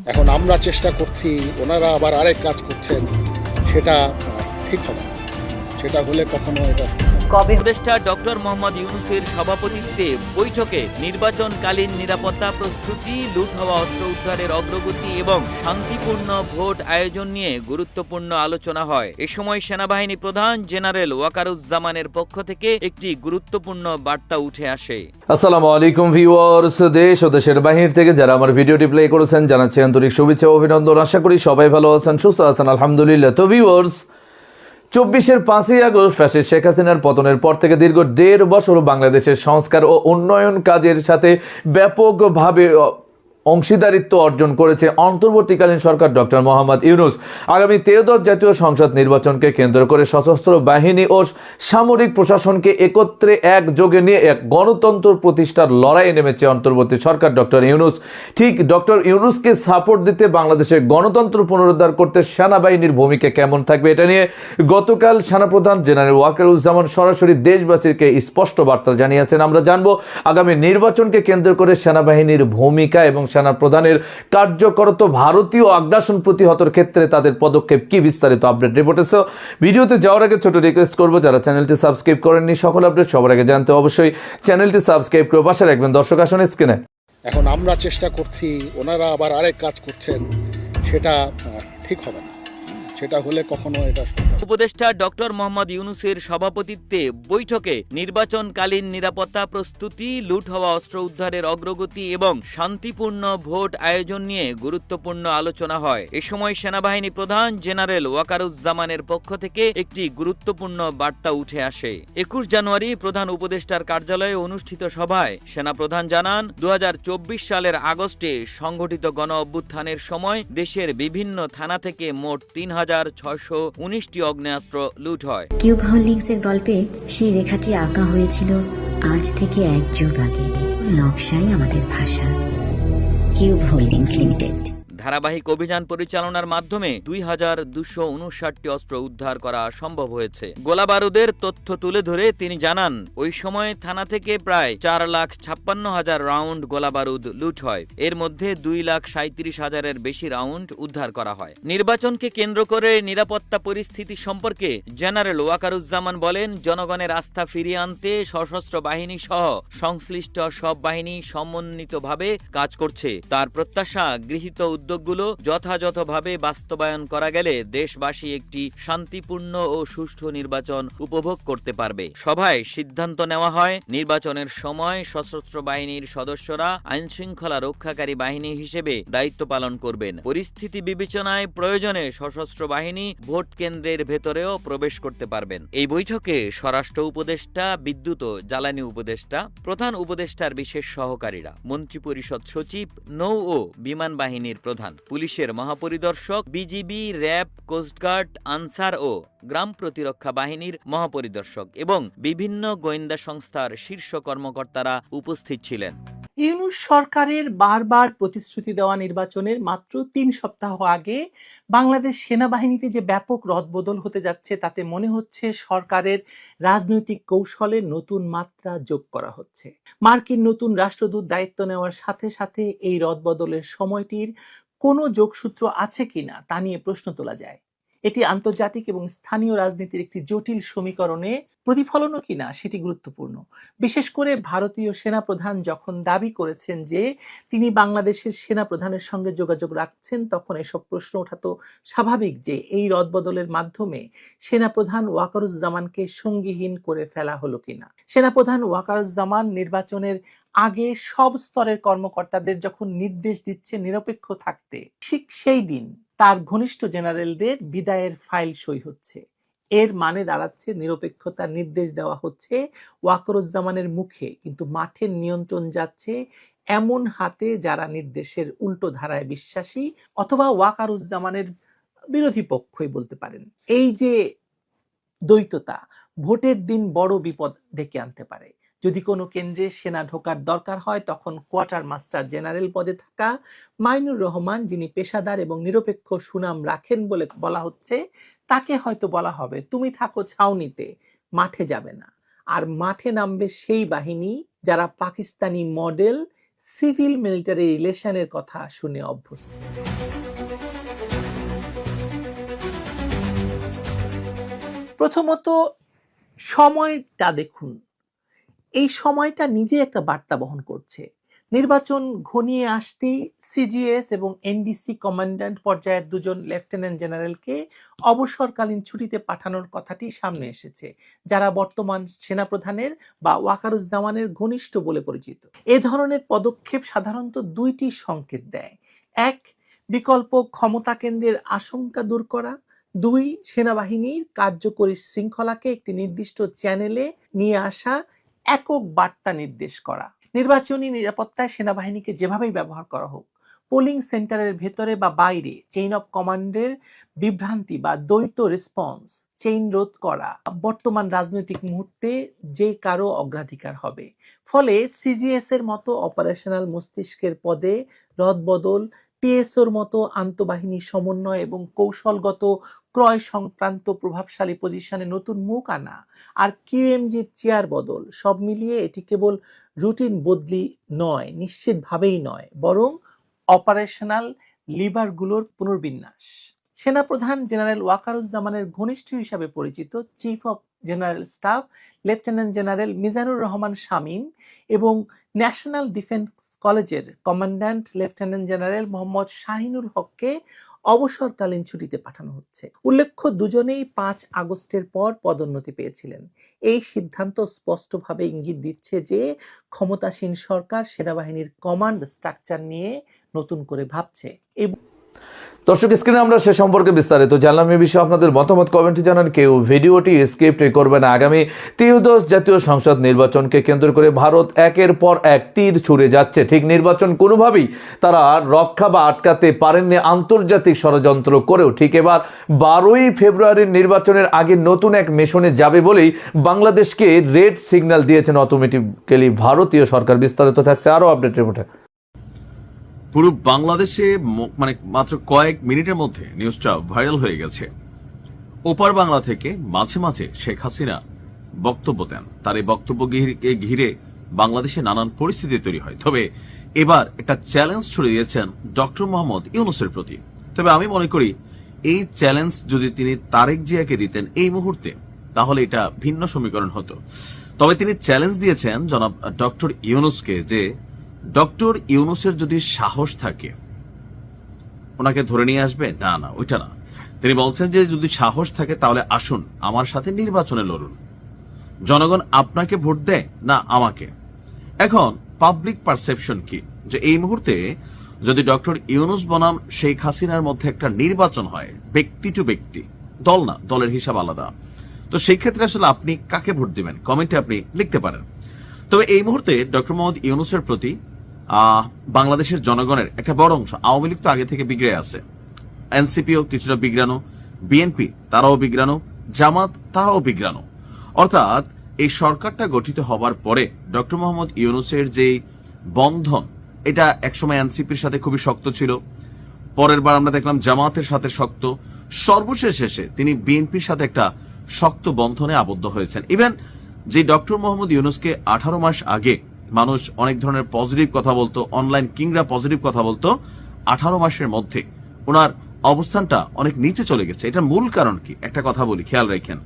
এখন আমরা চেষ্টা করছি, ওনারা আবার আরেক কাজ করছেন, সেটা ঠিক হবে না। সেটা হলে কখনো এটা কবে উপদেষ্টা ডক্টর মোহাম্মদ ইউনূসের সভাপতিত্বে বৈঠকে নির্বাচনকালীন নিরাপত্তা প্রস্তুতি, লুট হওয়া অস্ত্র উদ্ধারের অগ্রগতি এবং শান্তিপূর্ণ ভোট আয়োজন নিয়ে গুরুত্বপূর্ণ আলোচনা হয়। এ সময় সেনাবাহিনী প্রধান জেনারেল ওয়াকারুজ্জামানের পক্ষ থেকে একটি গুরুত্বপূর্ণ বার্তা উঠে আসে। আসসালামু আলাইকুম ভিউয়ার্স, দেশ ও দেশের বাহির থেকে যারা আমার ভিডিওটি প্লে করেছেন জানাচ্ছি আন্তরিক শুভেচ্ছা ও অভিনন্দন। আশা করি সবাই ভালো আছেন, সুস্থ আছেন, আলহামদুলিল্লাহ। তো ভিউয়ার্স, 24-এর 5ই আগস্ট ফ্যাসিস্ট শেখ হাসিনার পতনের পর থেকে দীর্ঘ 1.5 বছর বাংলাদেশের সংস্কার ও উন্নয়ন কাজের সাথে ব্যাপকভাবে অংশীদারিত্ব অর্জন করেছে অন্তর্বর্তীকালীন সরকার ডক্টর মোহাম্মদ ইউনূস। আগামী 13 জাতীয় সংসদ নির্বাচনকে কেন্দ্র করে সশস্ত্র বাহিনী ও সামরিক প্রশাসনকে একত্রে একযোগে নিয়ে এক গণতন্ত্র প্রতিষ্ঠার লড়াইয়ে নেমেছে অন্তর্বর্তী সরকার ডক্টর ইউনূস। ঠিক ডক্টর ইউনূসকে সাপোর্ট দিতে বাংলাদেশের গণতন্ত্র পুনরুদ্ধার করতে সেনাবাহিনীর ভূমিকা কেমন থাকবে, এটা নিয়ে গতকাল সেনাপ্রধান জেনারেল ওয়াকারুজ্জামান সরাসরি দেশবাসীকে স্পষ্ট বার্তা জানিয়েছেন। আমরা জানবো আগামী নির্বাচনকে কেন্দ্র করে সেনাবাহিনীর ভূমিকা এবং সেনা প্রধানের কার্যকরত ভারতীয় আগ্রাসন প্রতিহতের ক্ষেত্রে তাদের পদক্ষেপ কি, বিস্তারিত আপডেট রিপোর্টে। ভিডিওতে যাওয়ার আগে ছোট রিকোয়েস্ট করবো, যারা চ্যানেলটি সাবস্ক্রাইব করেননি সকল আপডেট সবার আগে জানতে অবশ্যই চ্যানেলটি সাবস্ক্রাইব করে পাশে রাখবেন। দর্শক আসুন স্ক্রিনে। এখন আমরা চেষ্টা করছি, ওনারা আবার আরেক কাজ করছেন, সেটা ঠিক হবে না। সেটা হলে কখনো এটা উপদেষ্টা ডক্টর মোহাম্মদ ইউনূসের সভাপতিত্বে বৈঠকে নির্বাচনকালীন নিরাপত্তা প্রস্তুতি, লুট হওয়া অস্ত্র উদ্ধারের অগ্রগতি এবং শান্তিপূর্ণ ভোট আয়োজন নিয়ে গুরুত্বপূর্ণ আলোচনা হয়। এ সময় সেনাবাহিনী প্রধান জেনারেল ওয়াকারুজ্জামানের পক্ষ থেকে একটি গুরুত্বপূর্ণ বার্তা উঠে আসে। 21 জানুয়ারি প্রধান উপদেষ্টার কার্যালয়ে অনুষ্ঠিত সভায় সেনাপ্রধান জানান, 2024 সালের আগস্টে সংঘটিত গণ অভ্যুত্থানের সময় দেশের বিভিন্ন থানা থেকে মোট 3619টি অগ্নেয়াস্ত্র লুট হয়। কিউব হোল্ডিংসের গল্পে সেই রেখাটি আঁকা হয়েছিল আজ থেকে 1 যুগ আগে। নকশাই আমাদের ভাষা। Cube holdings limited. ধারাবাহিক অভিযান পরিচালনার মাধ্যমে 2259টি অস্ত্র উদ্ধার করা সম্ভব হয়েছে। গোলাবারুদের তথ্য তুলে ধরে তিনি জানান, ওই সময় থানা থেকে প্রায় 4,56,000 রাউন্ড গোলাবারুদ লুট হয়। এর মধ্যে 2,37,000-এর বেশি রাউন্ড উদ্ধার করা হয়। নির্বাচনকে কেন্দ্র করে নিরাপত্তা পরিস্থিতি সম্পর্কে জেনারেল ওয়াকারুজ্জামান বলেন, জনগণের আস্থা ফিরিয়ে আনতে সশস্ত্র বাহিনী সহ সংশ্লিষ্ট সব বাহিনী সমন্বিতভাবে কাজ করছে। তার প্রত্যাশা, গৃহীত উদ্যোগগুলো যথাযথভাবে বাস্তবায়ন করা গেলে দেশবাসী একটি শান্তিপূর্ণ ও সুষ্ঠু নির্বাচন উপভোগ করতে পারবে। সভায় সিদ্ধান্ত নেওয়া হয়, নির্বাচনের সময় সশস্ত্র বাহিনীর সদস্যরা আইনশৃঙ্খলা রক্ষাকারী বাহিনী হিসেবে দায়িত্ব পালন করবেন। পরিস্থিতি বিবেচনায় প্রয়োজনে সশস্ত্র বাহিনী ভোট কেন্দ্রের ভেতরেও প্রবেশ করতে পারবেন। এই বৈঠকে স্বরাষ্ট্র উপদেষ্টা, বিদ্যুৎ ও জ্বালানি উপদেষ্টা, প্রধান উপদেষ্টার বিশেষ সহকারীরা, মন্ত্রিপরিষদ সচিব, নৌ ও বিমান বাহিনীর প্রধান, পুলিশের মহাপরিদর্শক, বিজিবি, র্যাব, কোস্টগার্ড, আনসার ও গ্রাম প্রতিরক্ষা বাহিনীর মহাপরিদর্শক এবং বিভিন্ন গোয়েন্দা সংস্থার শীর্ষ কর্মকর্তারা উপস্থিত ছিলেন। ইউনূস সরকারের বারবার প্রতিশ্রুতি দেওয়া নির্বাচনের মাত্র 3 সপ্তাহ আগে বাংলাদেশ সেনাবাহিনীতে যে ব্যাপক রদবদল হতে যাচ্ছে, তাতে মনে হচ্ছে সরকারের রাজনৈতিক কৌশলে নতুন মাত্রা যোগ করা হচ্ছে। মার্কিন নতুন রাষ্ট্রদূত দায়িত্ব নেওয়ার সাথে সাথে এই রদবদলের সময়টির কোনো যোগসূত্র আছে কিনা তা নিয়ে প্রশ্ন তোলা যায়। এটি আন্তর্জাতিক এবং স্থানীয় রাজনীতির একটি জটিল সমীকরণে প্রতিফলনও কিনা সেটি গুরুত্বপূর্ণ। বিশেষ করে ভারতীয় সেনাপ্রধান যখন দাবি করেছেন যে তিনি বাংলাদেশের সেনাপ্রধানের সঙ্গে যোগাযোগ রাখছেন, তখন এসব প্রশ্ন ওঠা তো স্বাভাবিক যে এই রদবদলের মাধ্যমে সেনাপ্রধান ওয়াকারুজ্জামানকে সঙ্গীহীন করে ফেলা হলো কিনা। সেনাপ্রধান ওয়াকারুজ্জামান নির্বাচনের আগে সব স্তরের কর্মকর্তাদের যখন নির্দেশ দিচ্ছে নিরপেক্ষ থাকতে, ঠিক সেই দিন তার ঘনিষ্ঠ জেনারেলদের বিদায়ের ফাইল সই হচ্ছে। এর মানে দাঁড়াচ্ছে নিরপেক্ষতার নির্দেশ দেওয়া হচ্ছে ওয়াকারুজ্জামানের মুখে, কিন্তু মাঠের নিয়ন্ত্রণ যাচ্ছে এমন হাতে যারা নির্দেশের উল্টো ধারায় বিশ্বাসী অথবা ওয়াকারুজ্জামানের বিরোধী পক্ষই বলতে পারেন। এই যে দ্বৈততা ভোটের দিন বড় বিপদ ডেকে আনতে পারে। যদি কোনো কেন্দ্রে সেনা ঢোকার দরকার হয়, তখন কোয়ার্টার মাস্টার জেনারেল পদে থাকা মাইনুর রহমান, যিনি পেশাদার এবং নিরপেক্ষ সুনাম রাখেন বলে বলা হচ্ছে, তাকে হয়তো বলা হবে তুমি থাকো ছাউনিতে, মাঠে যাবে না। আর মাঠে নামবে সেই বাহিনী যারা পাকিস্তানি মডেল সিভিল মিলিটারি রিলেশনের কথা শুনে অভ্যস্ত। প্রথমত সময়টা দেখুন, এই সময়টা নিজে একটা বার্তা বহন করছে। নির্বাচন ঘনিয়ে আসতেই সিজিএস এবং এনডিসি কমান্ড্যান্ট পর্যায়ের দুজন লেফটেন্যান্ট জেনারেলকে অবসরকালীন ছুটিতে পাঠানোর কথাটি সামনে এসেছে, যারা বর্তমান সেনাপ্রধানের বা ওয়াকারুজ্জামানের ঘনিষ্ঠ বলে পরিচিত। এ ধরনের পদক্ষেপ সাধারণত দুইটি সংকেত দেয়: এক, বিকল্প ক্ষমতা কেন্দ্রের আশঙ্কা দূর করা; দুই, সেনাবাহিনীর কার্যকরী শৃঙ্খলাকে একটি নির্দিষ্ট চ্যানেলে নিয়ে আসা, একক বার্তা নির্দেশ করা। নির্বাচনী নিরাপত্তায় সেনাবাহিনীকে যেভাবেই ব্যবহার করা হোক, পোলিং সেন্টারের ভেতরে বা বাইরে চেইন অফ কমান্ডের বিভ্রান্তি বা দ্বৈত রেসপন্স চেইন রোধ করা বর্তমান রাজনৈতিক মুহূর্তে যে কারো অগ্রাধিকার হবে। ফলে সিজিএস এর মতো অপারেশনাল মস্তিষ্কের পদে রদবদল, পিএসওর মতো আন্তঃবাহিনী সমন্বয় এবং কৌশলগত ক্রয় সংক্রান্ত প্রভাবশালী পজিশনে নতুন মুখ আনা, আর কিউএমজির চেয়ার বদল, সব মিলিয়ে এটি কেবল রুটিন বদলি নয়, নিশ্চিতভাবেই নয়, বরং অপারেশনাল লিভারগুলোর পুনর্বিন্যাস। সেনাপ্রধান জেনারেল ওয়াকারুজ্জামানের ঘনিষ্ঠ হিসাবে পরিচিত chief of general staff lieutenant general Mizanur Rahman Shamim এবং ন্যাশনাল ডিফেন্স কলেজের commandant lieutenant general Mohammad Shahinul হককে অবসরকালীন ছুটিতে পাঠানো হচ্ছে। উল্লেখ্য, দুজনেই 5 আগস্টের পর পদোন্নতি পেয়েছিলেন। এই সিদ্ধান্ত স্পষ্টভাবে ইঙ্গিত দিচ্ছে যে ক্ষমতাসীন সরকার সেনাবাহিনীর কমান্ড স্ট্রাকচার নিয়ে নতুন করে ভাবছে। দর্শক, স্ক্রিনে আমরা সে সম্পর্কে বিস্তারিত জানলাম। এই বিষয়ে আপনাদের মতামত কমেন্টে জানান। কেউ ভিডিওটি স্কিপ করবে না। আগামী ত্রয়োদশ জাতীয় সংসদ নির্বাচনকে কেন্দ্র করে ভারত একের পর এক তীর ছুড়ে যাচ্ছে। ঠিক নির্বাচন কোনোভাবেই তারা রক্ষা বা আটকাতে পারেননি আন্তর্জাতিক ষড়যন্ত্র করেও। ঠিক এবার 12ই ফেব্রুয়ারির নির্বাচনের আগে নতুন এক মিশনে যাবে বলেই বাংলাদেশকে রেড সিগন্যাল দিয়েছেন অটোমেটিক্যালি ভারতীয় সরকার। বিস্তারিত থাকছে আরও আপডেটের মধ্যে। পুরো বাংলাদেশে মানে মাত্র কয়েক মিনিটের মধ্যে নিউজটা ভাইরাল হয়ে গেছে। ওপার বাংলা থেকে মাঝে মাঝে শেখ হাসিনা বক্তব্য দেন। তার এই বক্তব্যকে ঘিরে বাংলাদেশে নানান পরিস্থিতি তৈরি হয়। তবে এবার একটা চ্যালেঞ্জ ছড়িয়ে দিয়েছেন ডক্টর মোহাম্মদ ইউনূসের প্রতি। তবে আমি মনে করি এই চ্যালেঞ্জ যদি তিনি তারেক জিয়াকে দিতেন এই মুহূর্তে, তাহলে এটা ভিন্ন সমীকরণ হতো। তবে তিনি চ্যালেঞ্জ দিয়েছেন জনাব ডক্টর ইউনূসকে যে ডক্টর ইউনূসের যদি সাহস থাকে ওনাকে ধরে নিয়ে আসবে। না, ওইটা না। তিনি বলছেন যে যদি সাহস থাকে তাহলে আসুন আমার সাথে নির্বাচনে লড়ুন। জনগণ আপনাকে ভোট দেয় না আমাকে। এখন পাবলিক পারসেপশন কি যে এই মুহূর্তে যদি ডক্টর ইউনূস বনাম শেখ হাসিনার মধ্যে একটা নির্বাচন হয়, ব্যক্তি টু ব্যক্তি, দল না, দলের হিসাব আলাদা, তো সেই ক্ষেত্রে আসলে আপনি কাকে ভোট দিবেন কমেন্টে আপনি লিখতে পারেন। তবে এই মুহূর্তে ডক্টর মোহাম্মদ ইউনূসের প্রতি বাংলাদেশের জনগণের একটা বড় অংশ, আওয়ামী লীগ তো আগে থেকে বিগড়ে আছে, এনসিপিও কিছুটা বিগড়ানো, বিএনপি তারাও বিগড়ানো, জামাত তারাও বিগড়ানো। অর্থাৎ এই সরকারটা গঠিত হবার পরে ডক্টর মোহাম্মদ ইউনূসের যে বন্ধন, এটা একসময় এনসিপির সাথে খুবই শক্ত ছিল, পরের বার আমরা দেখলাম জামাতের সাথে শক্ত, সর্বশেষ শেষে তিনি বিএনপির সাথে একটা শক্ত বন্ধনে আবদ্ধ হয়েছেন। ইভেন যে ডক্টর মোহাম্মদ ইউনূসকে 18 মাস আগে মানুষ অনেক ধরনের পজিটিভ কথা বলতো, অনলাইন কিংরা পজিটিভ কথা বলতো, 18 মাসের মধ্যে ওনার অবস্থানটা অনেক নিচে চলে গেছে। এটার মূল কারণ কি? একটা কথা বলি, খেয়াল রাখেন,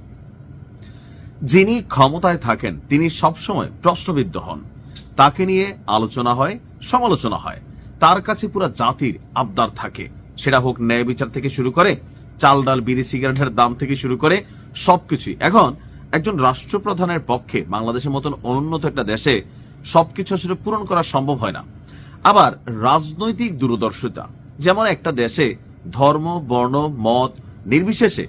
যিনি ক্ষমতায় থাকেন তিনি সবসময় প্রশ্নবিদ্ধ হন, তাকে নিয়ে আলোচনা হয়, সমালোচনা হয়, তার কাছে পুরো জাতির আবদার থাকে, সেটা হোক ন্যায় বিচার থেকে শুরু করে চাল ডাল বিড়ি সিগারেটের দাম থেকে শুরু করে সবকিছুই। এখন একজন রাষ্ট্রপ্রধানের পক্ষে বাংলাদেশের মতন অনুন্নত একটা দেশে সবকিছু আসলে পূরণ করা সম্ভব হয় না। আবার রাজনৈতিক দূরদর্শিতা, যেমন একটা দেশে ধর্ম, বর্ণ, মত নির্বিশেষে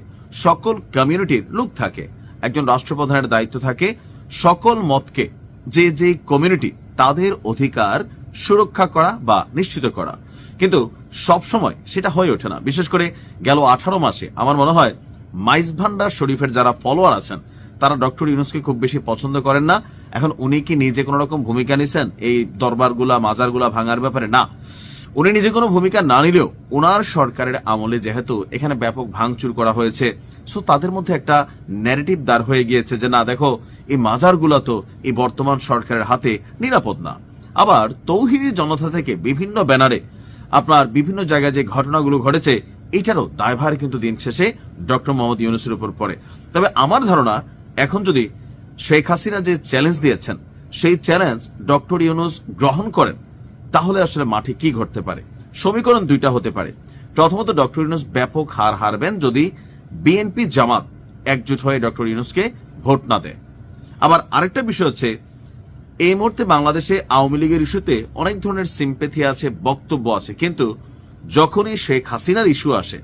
সকল কমিউনিটির লোক থাকে, একজন রাষ্ট্রপ্রধানের দায়িত্ব থাকে সকল মতকে, যে কমিউনিটি তাদের অধিকার সুরক্ষা করা বা নিশ্চিত করা। কিন্তু সবসময় সেটা হয়ে ওঠে না। বিশেষ করে গেল 18 মাসে আমার মনে হয় মাইজ ভান্ডার শরীফের যারা ফলোয়ার আছেন তারা ডক্টর ইউনূসকে খুব বেশি পছন্দ করেন না। এখন উনি কি নিজে কোন রকম ভূমিকা নিছেন এই দরবারগুলা মাজারগুলা ভাঙার ব্যাপারে? না, উনি নিজে কোনো ভূমিকা না নিলেও ওনার সরকারের আমলে যেহেতু এখানে ব্যাপক ভাঙচুর করা হয়েছে, সো তাদের মধ্যে একটা ন্যারেটিভ দাঁড় হয়ে গিয়েছে যে না দেখো, এই মাজারগুলা তো এই বর্তমান সরকারের হাতে নিরাপদ না। আবার তৌহিদি জনতা থেকে বিভিন্ন ব্যানারে আপনার বিভিন্ন জায়গায় যে ঘটনাগুলো ঘটেছে এটারও দায়ভার কিন্তু দিন শেষে ডক্টর মোহাম্মদ ইউনূসের উপর পড়ে। তবে আমার ধারণা এখন যদি শেখ হাসিনা যে চ্যালেঞ্জ দিয়েছেন সেই চ্যালেঞ্জ ডক্টর ইউনূস গ্রহণ করেন তাহলে আসলে মাঠে কি ঘটতে পারে। সমীকরণ দুইটা হতে পারে। প্রথমত ডক্টর ইউনূস ব্যাপক হার হারবেন যদি বিএনপি জামাত একজোট হয়ে ডক্টর ইউনূসকে ভোট না দেয়। আবার আরেকটা বিষয় হচ্ছে এই মুহূর্তে বাংলাদেশে আওয়ামী লীগের ইস্যুতে অনেক ধরনের সিম্পেথি আছে, বক্তব্য আছে, কিন্তু যখনই শেখ হাসিনার ইস্যু আসে।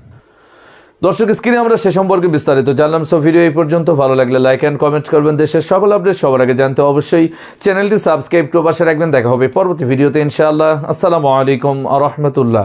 দর্শক, স্ক্রিনে আমরা সে সম্পর্কে বিস্তারিত জানলাম। সো ভিডিও এই পর্যন্ত। ভালো লাগলে লাইক এন্ড কমেন্ট করবেন। দেশের সকল আপডেট সবার আগে জানতে অবশ্যই চ্যানেলটি সাবস্ক্রাইব করে পাশে রাখবেন। দেখা হবে পরবর্তী ভিডিওতে ইনশাআল্লাহ। আসসালামু আলাইকুম ওয়া রাহমাতুল্লাহ।